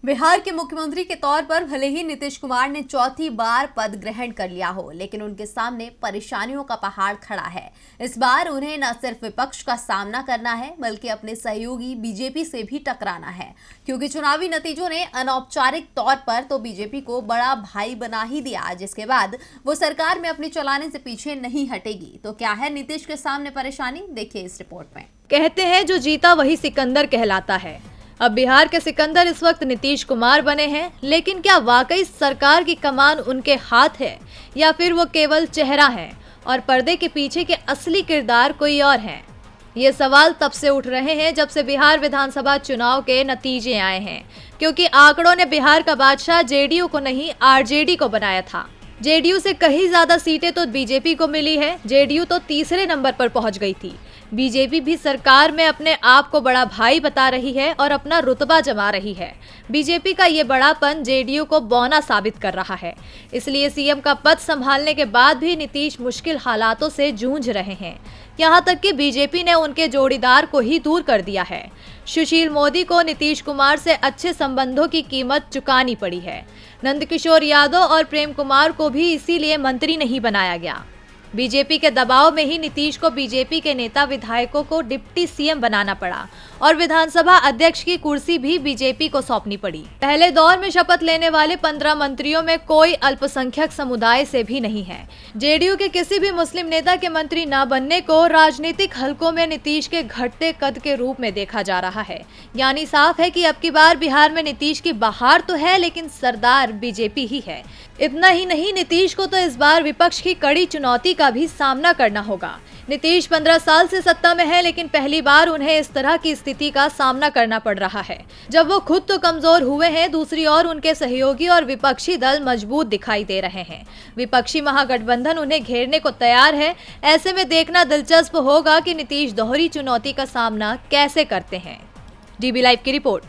बिहार के मुख्यमंत्री के तौर पर भले ही नीतीश कुमार ने चौथी बार पद ग्रहण कर लिया हो, लेकिन उनके सामने परेशानियों का पहाड़ खड़ा है। इस बार उन्हें न सिर्फ विपक्ष का सामना करना है, बल्कि अपने सहयोगी बीजेपी से भी टकराना है, क्योंकि चुनावी नतीजों ने अनौपचारिक तौर पर तो बीजेपी को बड़ा भाई बना ही दिया, जिसके बाद वो सरकार में अपनी चलाने से पीछे नहीं हटेगी। तो क्या है नीतीश के सामने परेशानी, देखिए इस रिपोर्ट में। कहते हैं जो जीता वही सिकंदर कहलाता है। अब बिहार के सिकंदर इस वक्त नीतीश कुमार बने हैं, लेकिन क्या वाकई सरकार की कमान उनके हाथ है या फिर वो केवल चेहरा है और पर्दे के पीछे के असली किरदार कोई और हैं? ये सवाल तब से उठ रहे हैं जब से बिहार विधानसभा चुनाव के नतीजे आए हैं, क्योंकि आंकड़ों ने बिहार का बादशाह जेडीयू को नहीं आरजेडी को बनाया था। जेडीयू से कहीं ज्यादा सीटें तो बीजेपी को मिली है। जेडीयू तो तीसरे नंबर पर पहुंच गई थी। बीजेपी भी सरकार में अपने आप को बड़ा भाई बता रही है और अपना रुतबा जमा रही है। बीजेपी का ये बड़ापन जेडीयू को बौना साबित कर रहा है। इसलिए सीएम का पद संभालने के बाद भी नीतीश मुश्किल हालातों से जूझ रहे हैं। यहाँ तक कि बीजेपी ने उनके जोड़ीदार को ही दूर कर दिया है। सुशील मोदी को नीतीश कुमार से अच्छे संबंधों की कीमत चुकानी पड़ी है। नंदकिशोर यादव और प्रेम कुमार को भी इसीलिए मंत्री नहीं बनाया गया। बीजेपी के दबाव में ही नीतीश को बीजेपी के नेता विधायकों को डिप्टी सीएम बनाना पड़ा और विधानसभा अध्यक्ष की कुर्सी भी बीजेपी को सौंपनी पड़ी। पहले दौर में शपथ लेने वाले 15 मंत्रियों में कोई अल्पसंख्यक समुदाय से भी नहीं है। जेडीयू के किसी भी मुस्लिम नेता के मंत्री न बनने को राजनीतिक हलकों में नीतीश के घटते कद के रूप में देखा जा रहा है। यानी साफ है कि अब की बार बिहार में नीतीश की बहार तो है, लेकिन सरदार बीजेपी ही है। इतना ही नहीं, नीतीश को तो इस बार विपक्ष की कड़ी चुनौती का भी सामना करना होगा। नीतीश 15 साल से सत्ता में है, लेकिन पहली बार उन्हें इस तरह की स्थिति का सामना करना पड़ रहा है जब वो खुद तो कमजोर हुए हैं, दूसरी ओर उनके सहयोगी और विपक्षी दल मजबूत दिखाई दे रहे हैं। विपक्षी महागठबंधन उन्हें घेरने को तैयार है। ऐसे में देखना दिलचस्प होगा कि नीतीश दोहरी चुनौती का सामना कैसे करते हैं। डीबी लाइव की रिपोर्ट।